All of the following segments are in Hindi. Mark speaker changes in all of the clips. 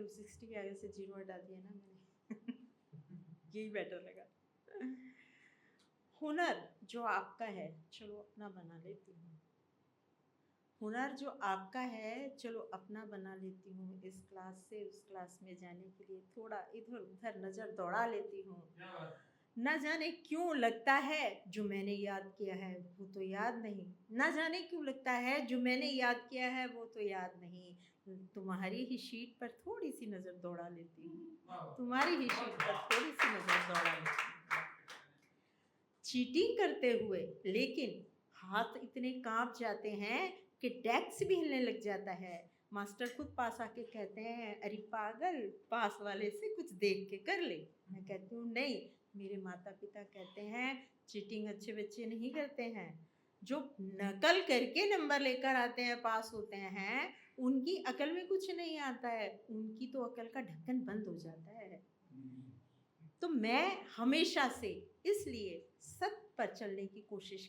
Speaker 1: चलो 60 के आगे से 0 हटा दिया ना मैंने यही बेटर लगा। हुनर जो आपका है चलो अपना बना लेती हूँ, हुनर जो आपका है चलो अपना बना लेती हूँ। इस क्लास से उस क्लास में जाने के लिए थोड़ा इधर उधर नज़र दौड़ा लेती हूँ। न जाने क्यों लगता है जो मैंने याद किया है वो तो याद नहीं, न जाने क्यों लगता है जो मैंने याद किया है वो तो याद नहीं। तुम्हारी ही शीट पर थोड़ी सी नज़र दौड़ा लेती हूँ, तुम्हारी ही शीट पर थोड़ी सी नज़र दौड़ा लेती हूँ। चीटिंग करते हुए लेकिन हाथ इतने कांप जाते हैं कि डेस्क भी हिलने लग जाता है। मास्टर खुद पास आके कहते हैं अरे पागल, पास वाले से कुछ देख के कर ले। मैं कहती हूँ नहीं, मेरे माता पिता कहते हैं चीटिंग अच्छे बच्चे नहीं करते हैं, जो नकल करके नंबर लेकर आते हैं पास होते हैं उनकी अकल में कुछ नहीं आता है, उनकी तो अकल का ढक्कन बंद हो जाता है। तो मैं हमेशा से इसलिए सत्य पर चलने की कोशिश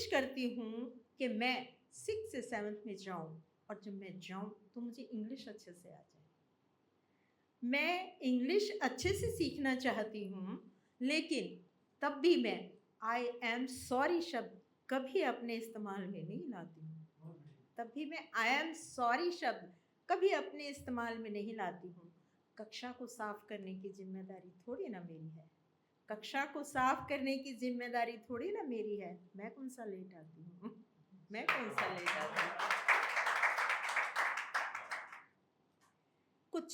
Speaker 1: करती हूँ कि मैं 6th से 7th में जाऊँ, और जब मैं जाऊँ तो मुझे इंग्लिश अच्छे से आ जाए। मैं इंग्लिश अच्छे से सीखना चाहती हूँ, लेकिन तब भी मैं आई एम सॉरी शब्द कभी अपने इस्तेमाल में नहीं लाती हूँ। तब भी मैं आई एम सॉरी शब्द कभी अपने इस्तेमाल में नहीं लाती हूँ। कक्षा को साफ करने की जिम्मेदारी थोड़ी ना मेरी है, कक्षा को साफ करने की जिम्मेदारी थोड़ी ना मेरी है। मैं कौन सा लेट आती हूँ, मैं कौन सा लेट आती हूँ। कुछ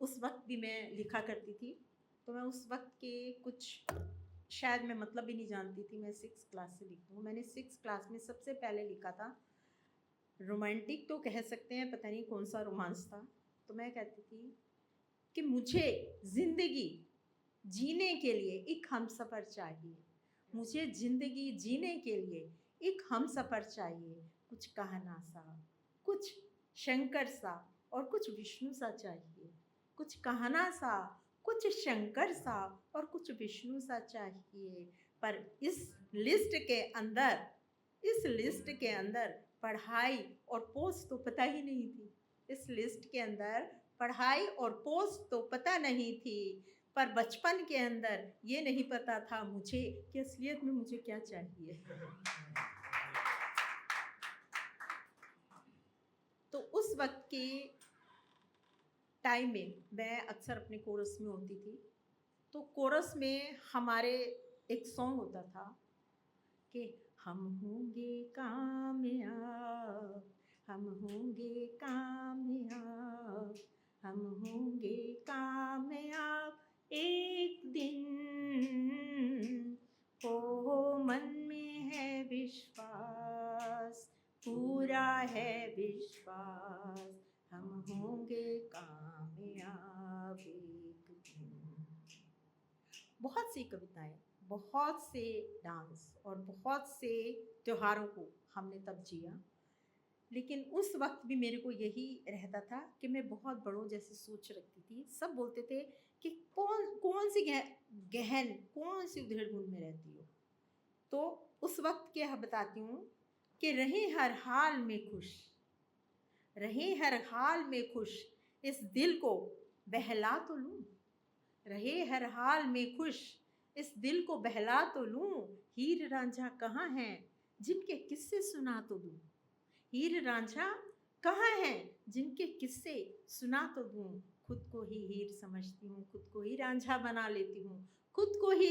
Speaker 1: उस वक्त भी मैं लिखा करती थी, तो मैं उस वक्त के कुछ शायद मैं मतलब भी नहीं जानती थी। मैं 6th क्लास से लिखती हूँ। मैंने 6th क्लास में सबसे पहले लिखा था, रोमांटिक तो कह सकते हैं, पता नहीं कौन सा रोमांस था। तो मैं कहती थी कि मुझे ज़िंदगी जीने के लिए एक हमसफ़र चाहिए, मुझे ज़िंदगी जीने के लिए एक हमसफ़र चाहिए। कुछ कहना सा, कुछ शंकर सा और कुछ विष्णु सा चाहिए। कुछ कहना सा, कुछ शंकर सा और कुछ विष्णु सा चाहिए। पर इस लिस्ट के अंदर पढ़ाई और पोस्ट तो पता ही नहीं थी। इस लिस्ट के अंदर पढ़ाई और पोस्ट तो पता नहीं थी, पर बचपन के अंदर ये नहीं पता था मुझे कि असलियत में मुझे क्या चाहिए। तो उस वक्त के टाइम में मैं अक्सर अपने कोरस में होती थी। तो कोरस में हमारे एक सॉन्ग होता था कि हम होंगे कामयाब, हम होंगे कामयाब, हम होंगे कामयाब एक दिन, हो मन में है विश्वास, पूरा है विश्वास, हम होंगे कामयाब एक दिन। बहुत सी कविताएं, बहुत से डांस और बहुत से त्योहारों को हमने तब जिया, लेकिन उस वक्त भी मेरे को यही रहता था कि मैं बहुत बड़ों जैसी सोच रखती थी। सब बोलते थे कि कौन सी गहन कौन सी उधेड़-बुन में रहती हो। तो उस वक्त के बताती हूँ कि रहे हर हाल में खुश, रहे हर हाल में खुश, इस दिल को बहला तो लूँ, रहे हर हाल में खुश, इस दिल को बहला तो लूँ। हीर रांझा कहाँ हैं जिनके किस्से सुना तो दूँ, हीर रांझा कहाँ हैं जिनके किस्से सुना तो दूँ। खुद को ही हीर समझती हूँ, खुद को ही रांझा बना लेती हूँ, खुद को ही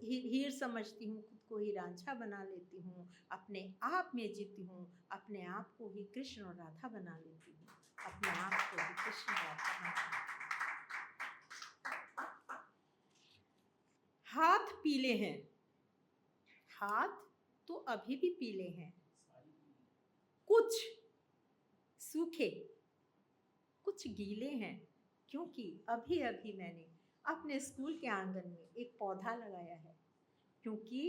Speaker 1: हीर समझती हूँ, खुद को ही रांझा बना लेती हूँ। अपने आप में जीती हूँ, अपने आप को ही कृष्ण और राधा बना लेती हूँ, अपने आप को ही कृष्ण और राधा बना लेती हूँ। हाथ पीले हैं, हाथ तो अभी भी पीले हैं, कुछ सूखे कुछ गीले हैं, क्योंकि अभी अभी मैंने अपने स्कूल के आंगन में एक पौधा लगाया है, क्योंकि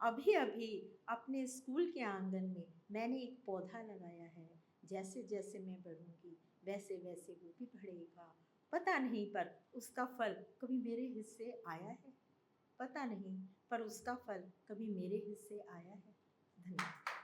Speaker 1: अभी अभी अपने स्कूल के आंगन में मैंने एक पौधा लगाया है। जैसे जैसे मैं बढ़ूंगी वैसे वैसे वो भी बढ़ेगा, पता नहीं पर उसका फल कभी मेरे हिस्से आया है, पता नहीं पर उसका फल कभी मेरे हिस्से आया है। धन्यवाद।